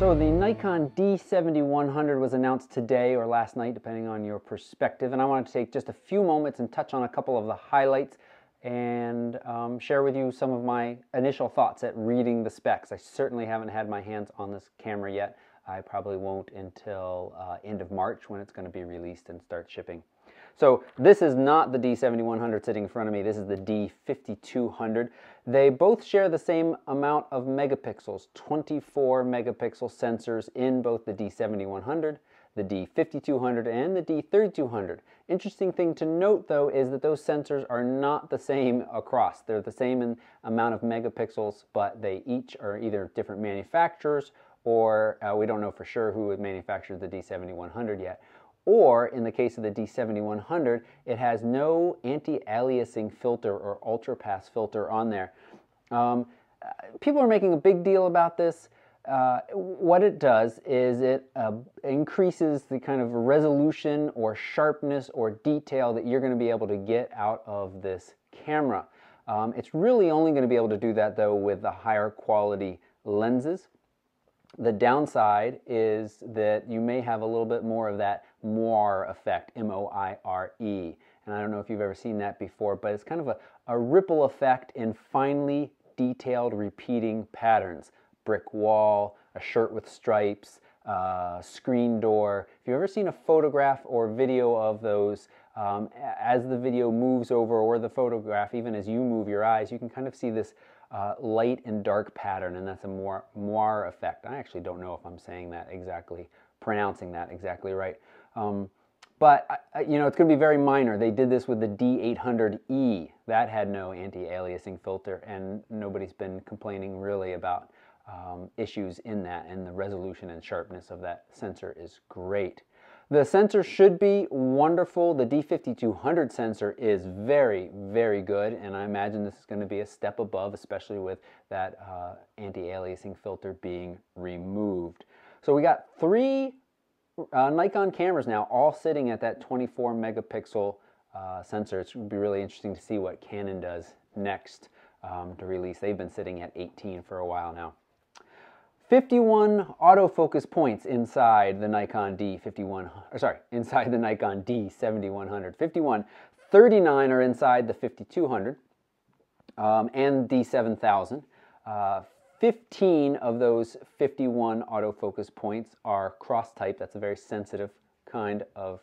So the Nikon D7100 was announced today or last night, depending on your perspective, and I wanted to take just a few moments and touch on a couple of the highlights and share with you some of my initial thoughts at reading the specs. I certainly haven't had my hands on this camera yet. I probably won't until end of March when it's going to be released and start shipping. So this is not the D7100 sitting in front of me. This is the D5200. They both share the same amount of megapixels, 24 megapixel sensors in both the D7100, the D5200, and the D3200. Interesting thing to note though is that those sensors are not the same across. They're the same in amount of megapixels, but they each are either different manufacturers or we don't know for sure who would manufacture the D7100 yet. Or, in the case of the D7100, it has no anti-aliasing filter or ultra-pass filter on there. People are making a big deal about this. What it does is it increases the kind of resolution or sharpness or detail that you're going to be able to get out of this camera. It's really only going to be able to do that, though, with the higher quality lenses. The downside is that you may have a little bit more of that moire effect, M-O-I-R-E. And I don't know if you've ever seen that before, but it's kind of a ripple effect in finely detailed repeating patterns. Brick wall, a shirt with stripes, screen door. If you've ever seen a photograph or video of those, as the video moves over, or the photograph, even as you move your eyes, you can kind of see this light and dark pattern, and that's a moire effect. I actually don't know if I'm saying that exactly, pronouncing that exactly right. But you know, it's going to be very minor. They did this with the D800E. That had no anti-aliasing filter, and nobody's been complaining really about issues in that, and the resolution and sharpness of that sensor is great. The sensor should be wonderful. The D5200 sensor is very, very good, and I imagine this is going to be a step above, especially with that anti-aliasing filter being removed. So we got three Nikon cameras now, all sitting at that 24 megapixel sensor. It's going to be really interesting to see what Canon does next to release. They've been sitting at 18 for a while now. 51 autofocus points inside the Nikon inside the Nikon D7100. 51, 39 are inside the 5200 and D7000. 15 of those 51 autofocus points are cross-type. That's a very sensitive kind of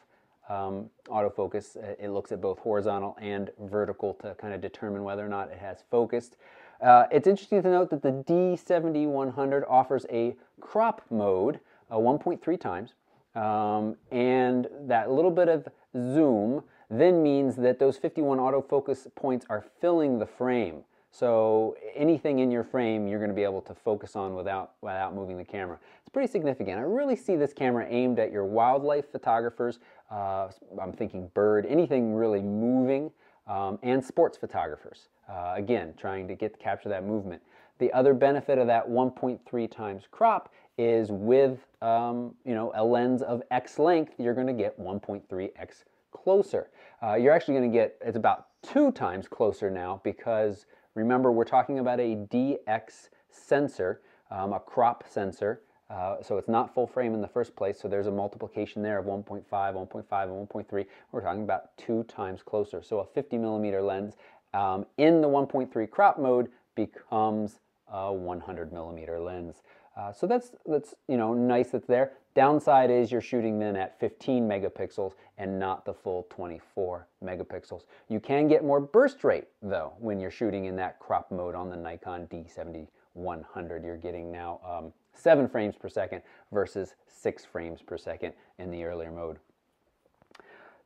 autofocus. It looks at both horizontal and vertical to kind of determine whether or not it has focused. It's interesting to note that the D7100 offers a crop mode, 1.3 times, and that little bit of zoom then means that those 51 autofocus points are filling the frame. So anything in your frame you're going to be able to focus on without moving the camera. It's pretty significant. I really see this camera aimed at your wildlife photographers. I'm thinking bird, anything really moving, and sports photographers. Again, trying to capture that movement. The other benefit of that 1.3 times crop is with you know, a lens of X length, you're going to get 1.3x closer. You're actually going to get, it's about 2 times closer now, because remember, we're talking about a DX sensor, a crop sensor, so it's not full frame in the first place, so there's a multiplication there of 1.5, 1.5, and 1.3. We're talking about 2 times closer. So a 50 millimeter lens in the 1.3 crop mode becomes a 100 millimeter lens. So that's you know, nice that's there. Downside is you're shooting then at 15 megapixels and not the full 24 megapixels. You can get more burst rate though when you're shooting in that crop mode on the Nikon D7100. You're getting now 7 frames per second versus 6 frames per second in the earlier mode.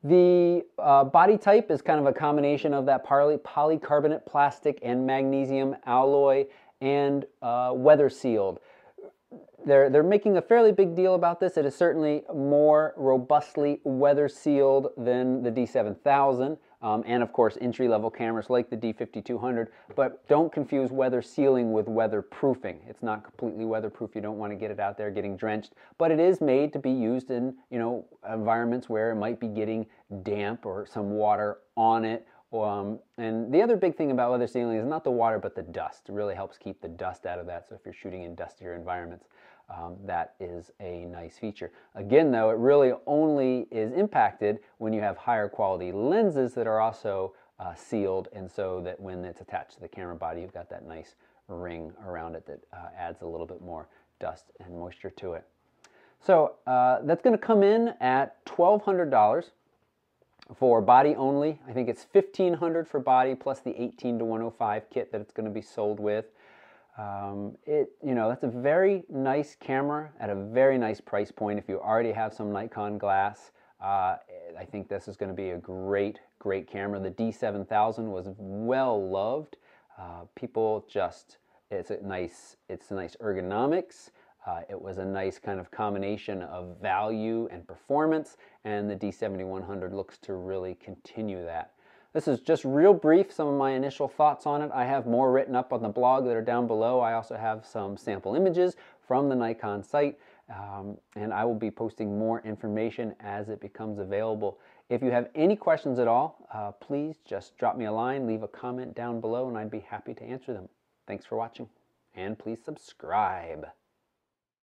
The body type is kind of a combination of that polycarbonate plastic and magnesium alloy and weather sealed. They're making a fairly big deal about this. It is certainly more robustly weather sealed than the D7000 and of course entry-level cameras like the D5200, but don't confuse weather sealing with weatherproofing. It's not completely weatherproof. You don't want to get it out there getting drenched, but it is made to be used in, you know, environments where it might be getting damp or some water on it. And the other big thing about weather sealing is not the water but the dust. It really helps keep the dust out of that, so if you're shooting in dustier environments. that is a nice feature. Again, though, it really only is impacted when you have higher quality lenses that are also sealed, and so that when it's attached to the camera body, you've got that nice ring around it that adds a little bit more dust and moisture to it. So that's going to come in at $1,200 for body only. I think it's $1,500 for body plus the 18-105 kit that it's going to be sold with. That's a very nice camera at a very nice price point. If you already have some Nikon glass, I think this is going to be a great camera. The D7000 was well loved. It's a nice ergonomics. It was a nice kind of combination of value and performance, and the D7100 looks to really continue that. This is just real brief, some of my initial thoughts on it. I have more written up on the blog that are down below. I also have some sample images from the Nikon site, and I will be posting more information as it becomes available. If you have any questions at all, please just drop me a line, leave a comment down below, and I'd be happy to answer them. Thanks for watching, and please subscribe.